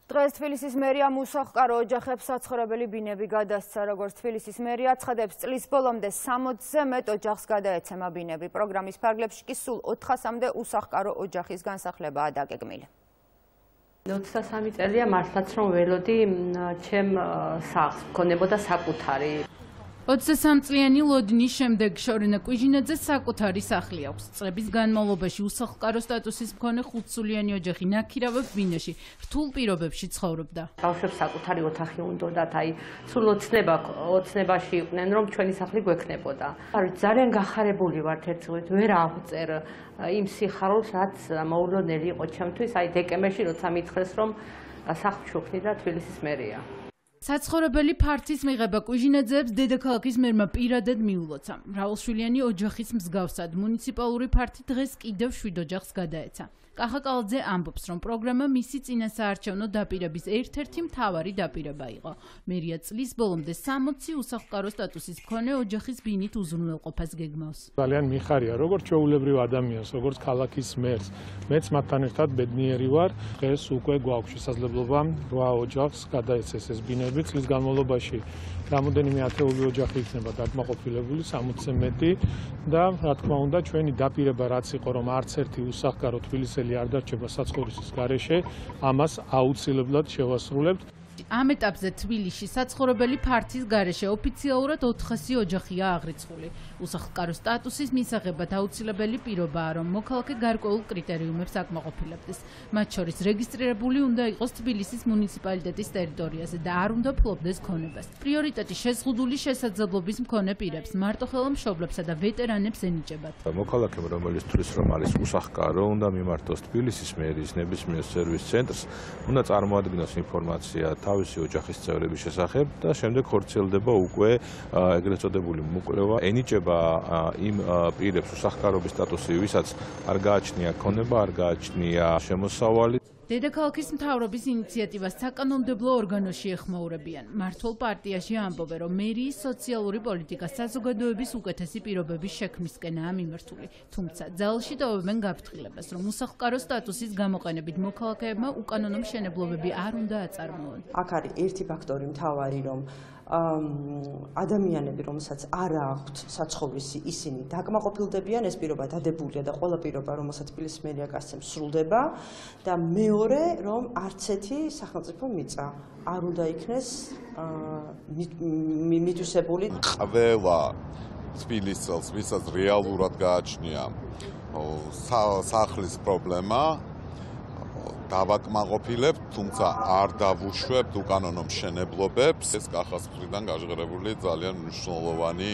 დღეს თბილისის მერიამ უსახლკარო ოჯახებს საცხოვრებელი ბინები გადასცა, როგორც თბილისის მერია აცხადებს, წლის ბოლომდე 60-ზე მეტ ოჯახს გადაეცემა ბინები. პროგრამის ფარგლებში კი სულ 400-მდე უსახლკარო ოჯახის განსახლებაა დაგეგმილი. 23 წელია მართლაც რომ ველოდი ჩემ სახლს მქონებოდა საკუთარი. 23 წლიანი ლოდინის შემდეგ შორენა კვიჟინაძე საკუთარი სახლი აქვს. წლების განმავლობაში უსახლკარო სტატუსის მქონე 5-სულიანი ოჯახი ნაქირავებ ბინაში რთულ პირობებში ცხოვრობდა. ბავშვებს საკუთარი ოთახი უნდოდათ, აი სულ ოცნებაში იყვნენ, რომ ჩვენი სახლი გვექნებოდა. ძალიან გახარებული ვართ ერთ დღით, ვერ აღვწერ იმ სიხარულს, რაც მოულოდნელი იყო ჩემთვის, აი დეკემბერში როცა მითხრეს, რომ სახლი შუქნიდა თბილისის მერია. საცხოვრებელი ფართის მიღება კვიჟინაძეებს დედაქალაქის მერმა პირადად მიულოცა. მრავალშვილიანი ოჯახის მსგავსად მუნიციპალური ფართი დღეს კიდევ 7 ოჯახს გადაეცა. კახა კალაძე ამბობს, რომ პროგრამა მისი წინასაარჩევნო დაპირების ერთ-ერთი მთავარი დაპირება იყო. მერია წლის ბოლომდე 60 უსახლკარო სტატუსის მქონე ოჯახის ბინით უზრუნველყოფას გეგმავს. ძალიან მიხარია, როგორც ჩვეულებრივ ადამიანს, როგორც ქალაქის მერს. მეც მათთან ერთად ბედნიერი ვარ. დღეს უკვე გვაქვს შესაძლებლობა 8 ოჯახს გადაეცეს ეს ბინები. წლის განმავლობაში რამოდენიმე ათეული ოჯახი იქნება დაკმაყოფილებული, 60-ზე მეტი და რა თქმა უნდა ჩვენი დაპირება რაც იყო, რომ არც ერთი უსახლკარო თბილისელი არ დარჩება საცხოვრისის გარეშე, ამას აუცილებლად შევასრულებთ. ამ ეტაპზე თბილისში საცხოვრებელი ფართის გარეშე ოფიციალურად 400 ოჯახია აღრიცხული. უსახლკარო სტატუსის მისაღებად აუცილებელი პირობაა, რომ მოქალაქე გარკვეულ კრიტერიუმებს აკმაყოფილებდეს. მათ შორის რეგისტრირებული უნდა იყოს თბილისის მუნიციპალიტეტის ტერიტორიაზე და არ უნდა ფლობდეს ქონებას. პრიორიტეტი შეზღუდული შესაძლებლობის მქონე პირებს, მარტოხელა მშობლებსა და ვეტერანებს ენიჭებათ. მოქალაქემ, რომელიც თვლის, რომ არის უსახლკარო, უნდა მიმართოს თბილისის მერის ნებისმიერ სერვის ცენტრს, უნდა წარმოადგინოს ინფორმაცია თავისი ოჯახის წევრების შესახებ და შემდეგ ხორციელდება უკვე ეგრეთ წოდებული მოკვლევა. ენიჭება იმ პირებს უსახლკარობის სტატუსი, ვისაც არ გააჩნია ქონება, არ გააჩნია შემოსავალი. დედაქალაქის მთავრობის ინიციატივას საკანონმდებლო ორგანოში ეხმაურებიან. მართლ პარტიაში ამბობენ, რომ მერიის სოციალური პოლიტიკა საზოგადოების უკეთესი პირობების შექმნისკენაა მიმართული. თუმცა ძალში ტოვებენ გაფრთხილებას, რომ უსახლკარო სტატუსის გამოყენებით მოქალაქეებმა უკანონო მშენებლობები არ უნდა აწარმოონ. აქ არის ერთი ფაქტორი მთავარი, რომ ადამიანები, რომელსაც არ აქვთ საცხოვრისი, ისინი დაკმაყოფილდებიან, ეს პირობა დადებულია და ყველა პირობა, რომელსაც თბილისის მერია გასცემს, სრულდება და მეორე, რომ არც ერთი სახელმწიფო მიწა არ უნდა იქნეს მითვისებული. ყველა თბილის წელს, ვისაც რეალურად გააჩნია სახლის პრობლემა, დავაკმაყოფილებთ, თუმცა არ დავუშვებთ უკანონო მშენებლობებს. ეს კახას მხრიდან გაჟღერებული ძალიან მნიშვნელოვანი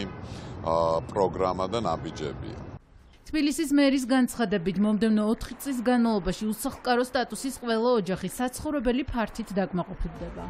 პროგრამა და ნაბიჯებია. თბილისის მერის განცხადებით, მომდევნო 4 წლის განმავლობაში უსახლკარო სტატუსის ყველა ოჯახი საცხოვრებელი ფართით დაკმაყოფილდება.